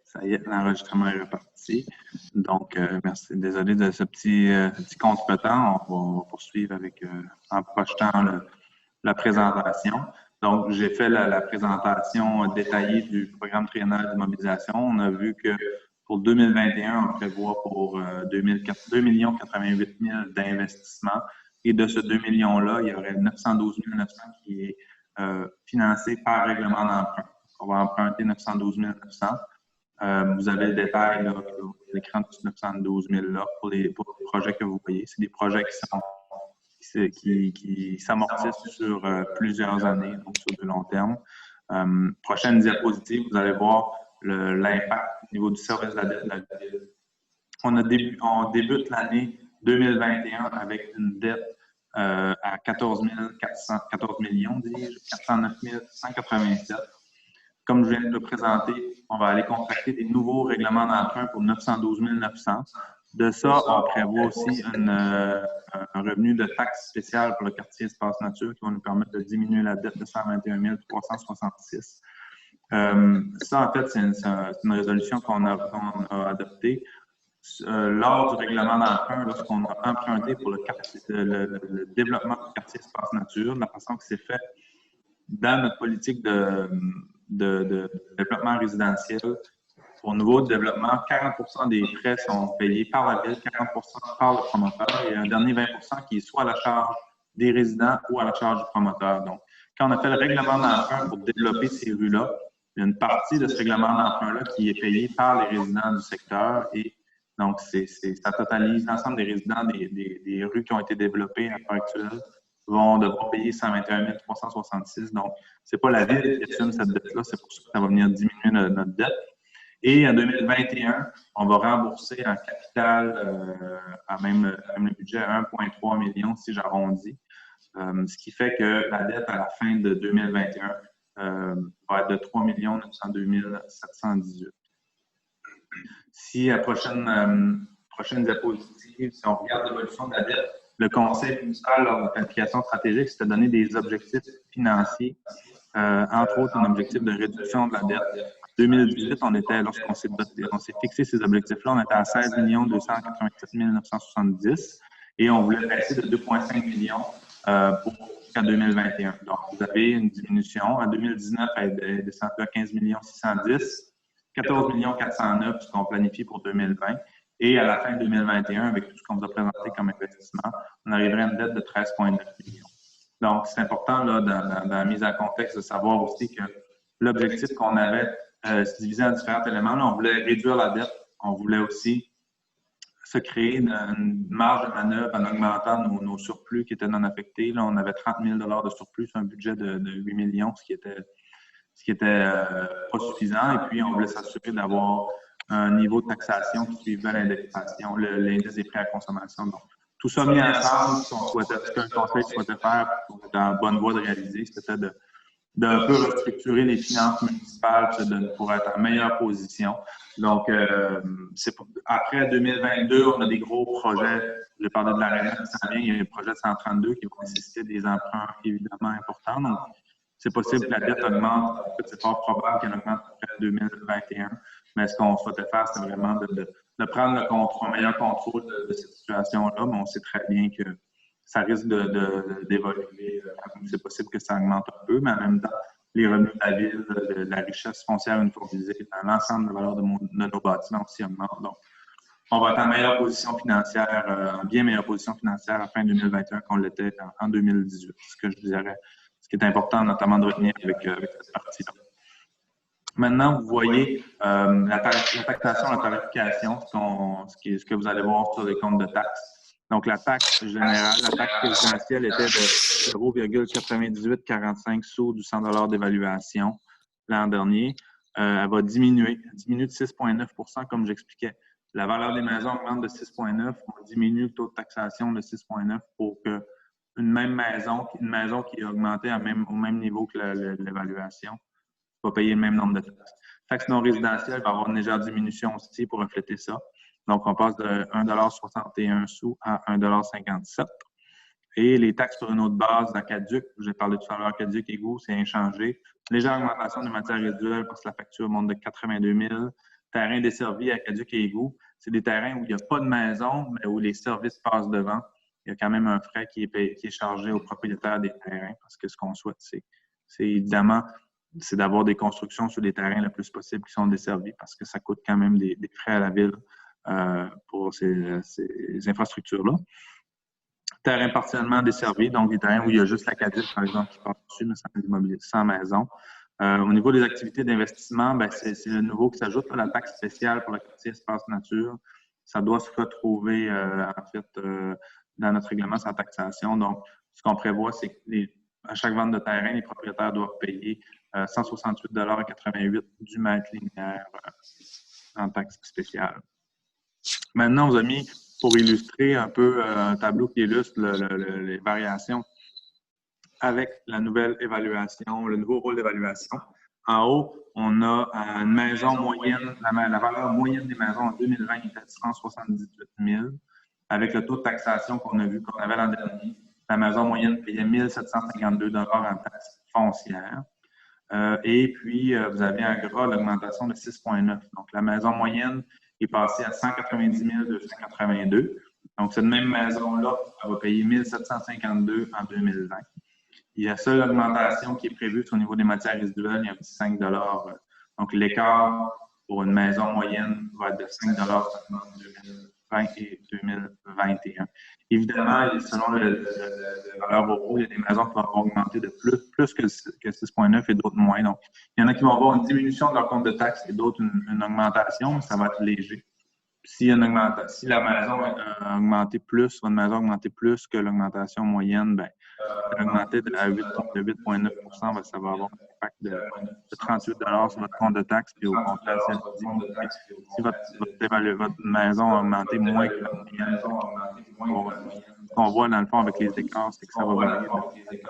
Ça y est, l'enregistrement est reparti. Donc, merci. Désolé de ce petit contretemps. On va poursuivre avec, en projetant la présentation. Donc, j'ai fait la présentation détaillée du programme triennal d'immobilisation. On a vu que pour 2021, on prévoit pour 2 088 000 d'investissement. Et de ce 2 millions-là, il y aurait 912 900 qui est financé par règlement d'emprunt. On va emprunter 912 900. Vous avez le détail là, sur l'écran de 912 000 là, pour les projets que vous voyez. C'est des projets qui s'amortissent sur plusieurs années, donc sur du long terme. Prochaine diapositive, vous allez voir l'impact au niveau du service de la dette de la ville. On débute l'année 2021 avec une dette à 14 millions, 409 187. Comme je viens de le présenter, on va aller contracter des nouveaux règlements d'emprunt pour 912 900. De ça, on prévoit aussi un revenu de taxe spéciale pour le quartier Espace Nature qui va nous permettre de diminuer la dette de 121 366. Ça, en fait, c'est une résolution qu'on a adoptée. Lors du règlement d'emprunt, lorsqu'on a emprunté pour le développement du quartier Espace Nature, de la façon que c'est fait dans notre politique de développement résidentiel, pour nouveau développement, 40 des frais sont payés par la ville, 40 par le promoteur et un dernier 20 qui est soit à la charge des résidents ou à la charge du promoteur. Donc, quand on a fait le règlement d'emprunt pour développer ces rues-là, il y a une partie de ce règlement d'emprunt-là qui est payée par les résidents du secteur et donc, ça totalise l'ensemble des résidents des rues qui ont été développées à l'heure actuelle vont devoir payer 121 366. Donc, ce n'est pas la ville qui assume cette dette-là, c'est pour ça que ça va venir diminuer notre dette. Et en 2021, on va rembourser en capital à même le budget à 1,3 million si j'arrondis. Ce qui fait que la dette à la fin de 2021 va être de 3 902 718. Si à la prochaine diapositive, si on regarde l'évolution de la dette, le Conseil municipal, lors de la planification stratégique, s'était donné des objectifs financiers, entre autres un objectif de réduction de la dette. En 2018, lorsqu'on s'est fixé ces objectifs-là, on était à 16 287 970 et on voulait passer de 2,5 millions jusqu'à 2021. Donc, vous avez une diminution. En 2019, elle est descendue à 15 610, 14 409, ce qu'on planifie pour 2020. Et à la fin 2021, avec tout ce qu'on vous a présenté comme investissement, on arriverait à une dette de 13,9 millions. Donc, c'est important là, dans la mise en contexte de savoir aussi que l'objectif qu'on avait se divisait en différents éléments. Là, on voulait réduire la dette. On voulait aussi se créer une marge de manœuvre en augmentant nos surplus qui étaient non affectés. Là, on avait 30 000 de surplus sur un budget de 8 millions, ce qui était pas suffisant. Et puis, on voulait s'assurer d'avoir un niveau de taxation qui suivait l'indexation, l'indice des prix à consommation. Donc, tout ça mis ensemble, ce qu'un conseil souhaitait faire pour être en bonne voie de réaliser, c'était d'un peu restructurer les finances municipales pour être en meilleure position. Donc, après 2022, on a des gros projets. J'ai parlé de l'aréna qui s'en vient. Il y a le projet de 132 qui va nécessiter des emprunts évidemment importants. Donc, c'est possible que la dette augmente. En fait, c'est fort probable qu'elle augmente après 2021. Mais ce qu'on souhaitait faire, c'est vraiment de prendre un meilleur contrôle de cette situation-là. Mais on sait très bien que ça risque d'évoluer. C'est possible que ça augmente un peu, mais en même temps, les revenus de la ville, la richesse foncière uniformisée, l'ensemble de la valeur de nos bâtiments aussi augmente. Donc, on va être en meilleure position financière, en bien meilleure position financière à fin 2021 qu'on l'était en 2018. Ce que je dirais, ce qui est important notamment de retenir avec cette partie-là. Maintenant, vous voyez la taxation, la tarification, ce que vous allez voir sur les comptes de taxes. Donc, la taxe générale, la taxe résidentielle était de 0,9845 sous du 100 d'évaluation l'an dernier. Elle va diminuer. Elle diminue de 6,9 comme j'expliquais. La valeur des maisons augmente de 6,9. On diminue le taux de taxation de 6,9 pour que une maison qui est augmentée au même niveau que l'évaluation va payer le même nombre de taxes. Taxe non résidentielle va avoir une légère diminution aussi pour refléter ça. Donc, on passe de 1,61 à 1,57 Et les taxes sur une autre base d'Acaduc, j'ai parlé tout à l'heure, Acaduc Égout, c'est inchangé. Légère augmentation des matières résiduelles parce que la facture monte de 82 000. Terrains desservis à Acaduc et Égout, c'est des terrains où il n'y a pas de maison, mais où les services passent devant. Il y a quand même un frais qui est chargé aux propriétaires des terrains parce que ce qu'on souhaite, c'est évidemment d'avoir des constructions sur les terrains le plus possible qui sont desservis parce que ça coûte quand même des frais à la ville pour ces infrastructures-là. Terrain partiellement desservi, donc des terrains où il y a juste l'Acadie, par exemple, qui passe dessus, mais sans maison. Au niveau des activités d'investissement, c'est le nouveau qui s'ajoute, la taxe spéciale pour le quartier espace nature. Ça doit se retrouver, en fait, dans notre règlement sur la taxation. Donc, ce qu'on prévoit, c'est que à chaque vente de terrain, les propriétaires doivent payer 168,88 $ du mètre linéaire en taxe spéciale. Maintenant, on vous a mis, pour illustrer un peu un tableau qui illustre les variations avec la nouvelle évaluation, le nouveau rôle d'évaluation. En haut, on a une maison moyenne, la valeur moyenne des maisons en 2020 était de 178 000. Avec le taux de taxation qu'on a vu, qu'on avait l'an dernier, la maison moyenne payait 1 752 $ en taxes foncières. Et puis, vous avez en gras l'augmentation de 6,9. Donc, la maison moyenne est passée à 190 282. Donc, cette même maison-là, elle va payer 1 752 en 2020. Il y a la seule augmentation qui est prévue au niveau des matières résiduelles, il y a un petit 5 $. Donc, l'écart pour une maison moyenne va être de 5 $ en 2020 et 2021. Évidemment, selon la valeur euro, il y a des maisons qui vont augmenter de plus que 6,9 et d'autres moins. Donc, il y en a qui vont avoir une diminution de leur compte de taxes et d'autres une augmentation, mais ça va être léger. Si la maison a augmenté plus, votre maison a augmenté plus que l'augmentation moyenne, bien, augmenter à 8,9 %, ça va avoir un impact de 38 $ sur votre compte de taxes. Puis au contraire, si votre maison a augmenté moins que la moyenne, ce qu'on voit dans le fond avec les écarts, c'est que ça va varier de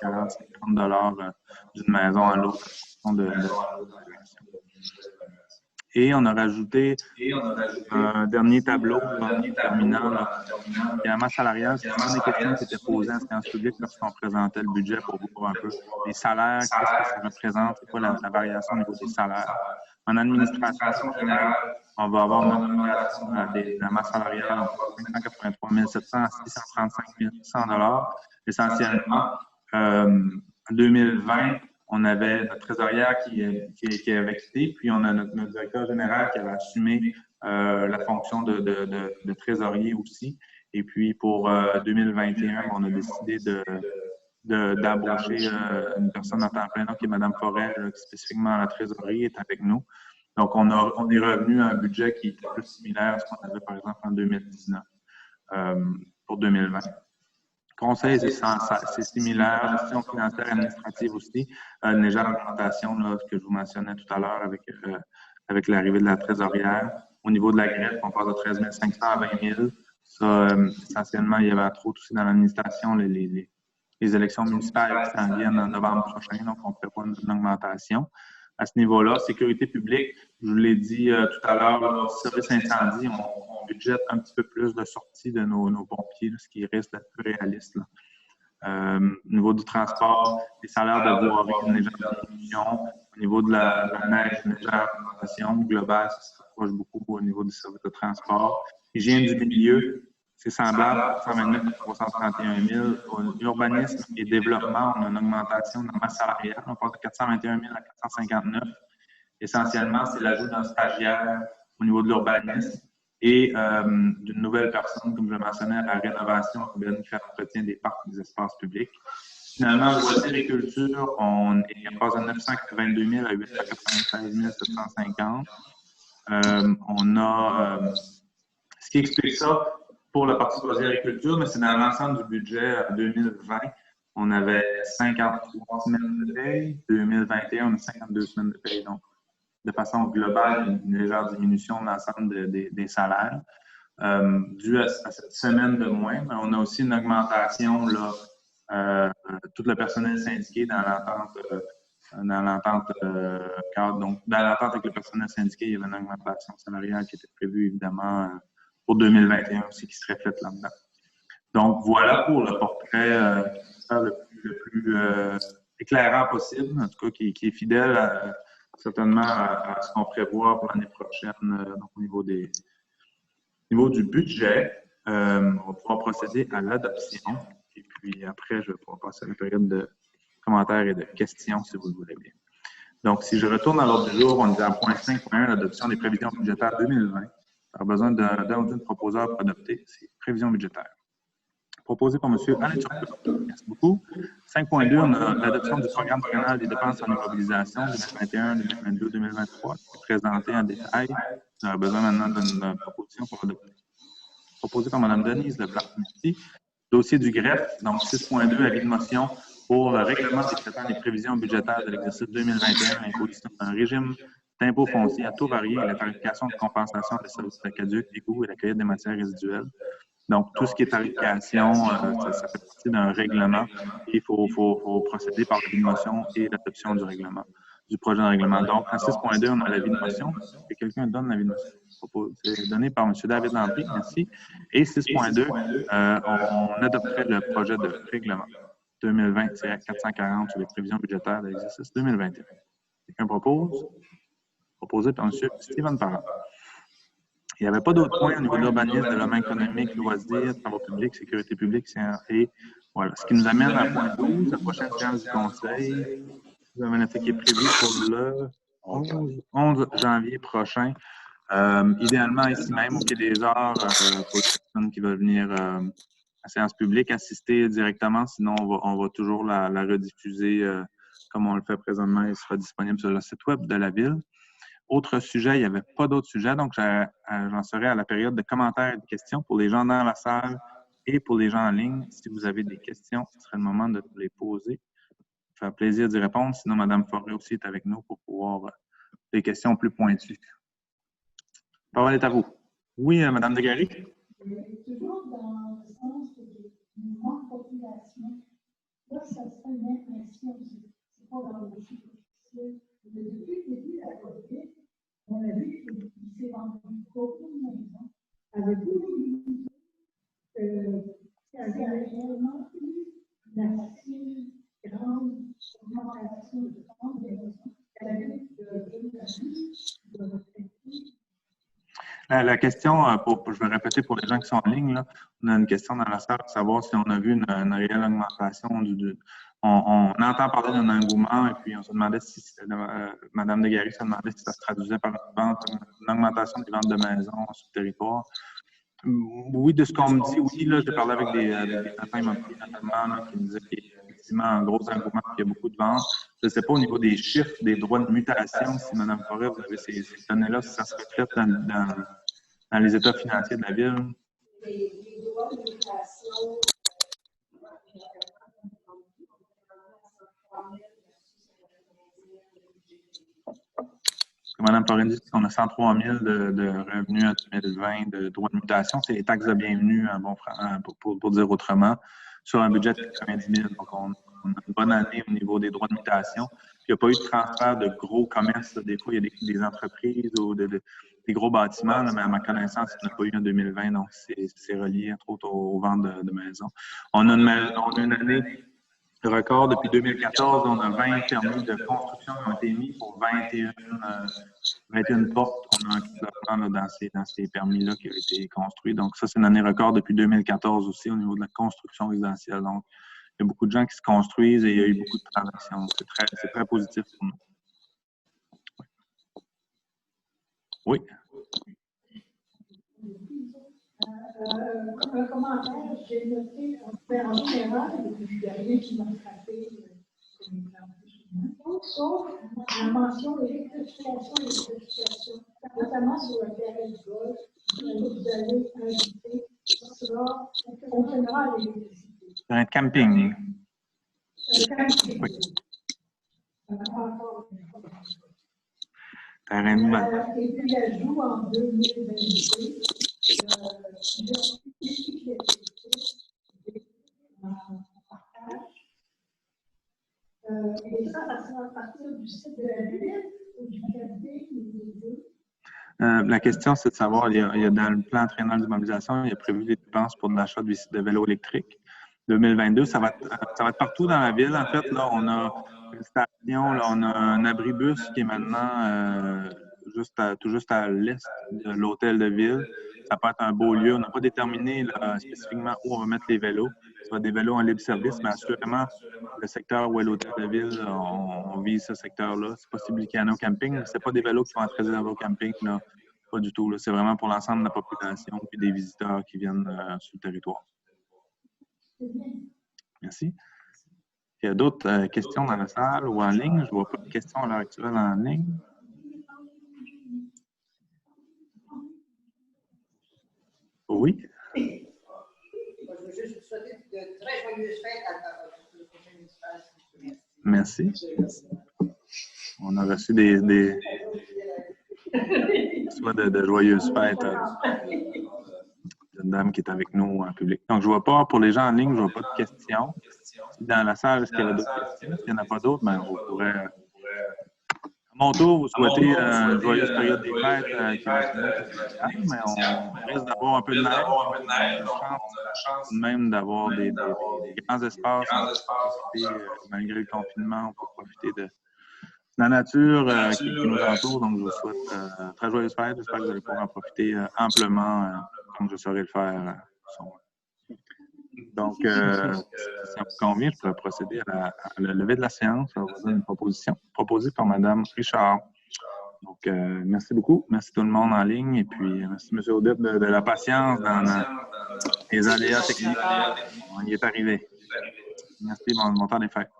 40-50 $ d'une maison à l'autre en fonction de Et on a rajouté un dernier tableau terminant. La masse salariale, c'est une des questions qui étaient posées en séance publique lorsqu'on présentait le budget pour voir un peu les salaires, qu'est-ce que ça représente, c'est quoi la variation au niveau des salaires. En administration générale, on va avoir une augmentation de la masse salariale entre 583 700 à 635 100 $. Essentiellement, en 2020, on avait notre trésorière qui avait quitté, puis on a notre directeur général qui avait assumé la fonction de trésorier aussi. Et puis pour 2021, on a décidé d'embaucher une personne à temps plein, qui est Mme Forel, qui spécifiquement à la trésorerie, est avec nous. Donc, on est revenu à un budget qui était plus similaire à ce qu'on avait, par exemple, en 2019 pour 2020. Conseil, c'est similaire. Gestion financière et administrative aussi. Une légère augmentation là, que je vous mentionnais tout à l'heure avec l'arrivée de la trésorière. Au niveau de la greffe, on passe de 13 500 à 20 000. Ça, essentiellement, il y avait entre autres aussi dans l'administration les élections municipales qui s'en viennent en novembre prochain, donc on prévoit une augmentation. À ce niveau-là, sécurité publique, je vous l'ai dit tout à l'heure, service incendie, on budgète un petit peu plus de sorties de nos pompiers, là, ce qui reste le plus réaliste. Au niveau du transport, les salaires de voirie, une légère diminution. Au niveau de la neige, une légère augmentation globale, ça se rapproche beaucoup au niveau du service de transport. Hygiène du milieu, c'est semblable, 129 331 000. Urbanisme et développement, on a une augmentation dans la masse salariale. On passe de 421 000 à 459 000. Essentiellement, c'est l'ajout d'un stagiaire au niveau de l'urbanisme et d'une nouvelle personne, comme je le mentionnais, à la rénovation urbaine qui fait l'entretien des parcs et des espaces publics. Finalement, loisirs et culture, on passe de 922 000 à 896 750. On a ce qui explique ça pour la partie loisirs et culture, mais c'est dans l'ensemble du budget 2020. On avait 53 semaines de paye. 2021, on a 52 semaines de paye. Donc, de façon globale, une légère diminution de l'ensemble des salaires. Dû à cette semaine de moins, mais on a aussi une augmentation, là, tout le personnel syndiqué dans l'entente cadre. Donc, dans l'entente avec le personnel syndiqué, il y avait une augmentation salariale qui était prévue, évidemment, pour 2021 aussi, qui se reflète là-dedans. Donc, voilà pour le portrait le plus éclairant possible, en tout cas qui est fidèle certainement à ce qu'on prévoit pour l'année prochaine donc au niveau du budget. On va pouvoir procéder à l'adoption. Et puis après, je vais pouvoir passer à la période de commentaires et de questions, si vous le voulez bien. Donc, si je retourne à l'ordre du jour, on est à point 5.1, l'adoption des prévisions budgétaires 2020. On a besoin d'un ou d'une proposeur pour adopter ces prévisions budgétaires. Proposé par M. Alain Turcot. Merci beaucoup. 5.2, on a l'adoption du programme triennal des dépenses en immobilisation 2021, 2022, 2023, qui est présenté en détail. On a besoin maintenant d'une proposition pour l'adopter. Proposé par Mme Denise Leblanc. Merci. Dossier du greffe, donc 6.2, avis de motion pour le règlement des traitements des prévisions budgétaires de l'exercice 2021, l'imposition d'un régime d'impôt foncier à taux varié et la tarification de compensation des services de caduc, égouts et la cueillette des matières résiduelles. Donc, tout ce qui est tarification, ça fait partie d'un règlement et il faut procéder par l'avis de motion et l'adoption du règlement, du projet de règlement. Donc, en 6.2, on a l'avis de motion. Est-ce que quelqu'un donne l'avis de motion? C'est donné par M. David Landry, merci. Et 6.2, on adopterait le projet de règlement 2020-440 sur les prévisions budgétaires de l'exercice 2021. Quelqu'un propose? Proposé par M. Stephen Parent. Il n'y avait pas d'autres points au niveau de l'urbanisme, de développement économique, loisirs, travaux publics, sécurité publique, et voilà. Ce qui nous amène à point 12, la prochaine séance du Conseil. Vous avez noté qui est prévu pour le 11 janvier prochain. Idéalement, ici même, au Quai des Arts, pour les personnes qui veulent venir à la séance publique, assister directement, sinon on va toujours la rediffuser comme on le fait présentement. Il sera disponible sur le site web de la Ville. Autre sujet, il n'y avait pas d'autres sujets, donc j'en serai à la période de commentaires et de questions pour les gens dans la salle et pour les gens en ligne. Si vous avez des questions, ce serait le moment de les poser. Ça fait plaisir d'y répondre. Sinon, Mme Forêt aussi est avec nous pour pouvoir des questions plus pointues. La parole est à vous. Oui, Mme Degary? Toujours dans le sens d'une grande population, là, ça serait une impression, c'est pas dans le chiffre officiel, mais depuis le début de la COVID, on a vu qu'il s'est vendu beaucoup de maisons. Avez-vous vu qu'il y avait réellement eu une assez grande augmentation de vente de maisons qu'elle avait de retraiter? La question, je vais répéter pour les gens qui sont en ligne, là, on a une question dans la salle pour savoir si on a vu une réelle augmentation. On entend parler d'un engouement et puis on se demandait si Mme Degary se demandait si ça se traduisait par une augmentation des ventes de maisons sur le territoire. Oui, de ce qu'on me dit, oui, là, j'ai parlé avec des agents immobiliers notamment là, qui me disaient qu'il y a effectivement un gros engouement, qu'il y a beaucoup de ventes. Je ne sais pas au niveau des chiffres, des droits de mutation, si Mme Forêt, vous avez ces données-là, si ça se reflète dans les états financiers de la Ville. Les droits de mutation, Mme Forêt dit qu'on a 103 000 de revenus en 2020 de droits de mutation. C'est les taxes de bienvenue, pour dire autrement, sur un budget de 90 000. Donc, on a une bonne année au niveau des droits de mutation. Puis, il n'y a pas eu de transfert de gros commerces. Des fois, il y a des entreprises ou des gros bâtiments, là, mais à ma connaissance, il n'y en a pas eu en 2020. Donc, c'est relié, entre autres, aux ventes de maisons. On a une année record depuis 2014. On a 20 permis de construction qui ont été émis pour 21 portes. On a un développement dans ces permis-là qui ont été construits. Donc, ça, c'est une année record depuis 2014 aussi au niveau de la construction résidentielle. Donc, il y a beaucoup de gens qui se construisent et il y a eu beaucoup de transactions. C'est très positif pour nous. Oui. Un commentaire, j'ai noté en général, il n'y a rien qui m'a frappé, sauf la mention électrification, notamment sur le terrain de golf, vous allez inviter, cela fonctionnera à l'électricité. Un camping. Oui. Et puis l'ajout en 2022, et ça sera à partir du site de la ville ou du cabinet ou des deux? La question, c'est de savoir, il y a dans le plan triennal d'immobilisation, il y a prévu des dépenses pour l'achat de vélos électriques. 2022, ça va être partout dans la ville. En fait, là, on a une station, là, on a un abribus qui est maintenant tout juste à l'est de l'hôtel de ville. Ça peut être un beau lieu. On n'a pas déterminé là, spécifiquement où on va mettre les vélos. Ça va être des vélos en libre service, mais assurément, le secteur où est l'hôtel de ville, on vise ce secteur-là. C'est possible qu'il y en ait au camping, mais ce pas des vélos qui vont être réservés au camping, là. Pas du tout. C'est vraiment pour l'ensemble de la population et des visiteurs qui viennent sur le territoire. Merci. Il y a d'autres questions dans la salle ou en ligne? Je ne vois pas de questions à l'heure actuelle en ligne. Oui? Je veux juste vous souhaiter de très joyeuses fêtes à votre prochaine municipale. Merci. On a reçu soit de joyeuses fêtes d'une dame qui est avec nous en public. Donc, je ne vois pas, pour les gens en ligne, je ne vois pas de questions. Dans la salle, est-ce qu'il y avait d'autres questions? S'il n'y en a pas d'autres, ben, vous pourrez, à mon tour, vous souhaiter une joyeuse période des fêtes qui va se finir, mais on risque d'avoir un peu de neige. On a la chance même d'avoir des grands espaces. Malgré le confinement, on peut profiter de la nature qui nous entoure. Donc, je vous souhaite très joyeuses fêtes. J'espère que vous allez pouvoir en profiter amplement, comme je saurai le faire. Donc, si ça vous convient, je pourrais procéder à la levée de la séance. Je vais vous donner une proposition proposée par Mme Richard. Donc, merci beaucoup. Merci tout le monde en ligne. Et puis, merci M. Audette de la patience dans les aléas techniques. On y est arrivé. Merci, bon temps des fêtes.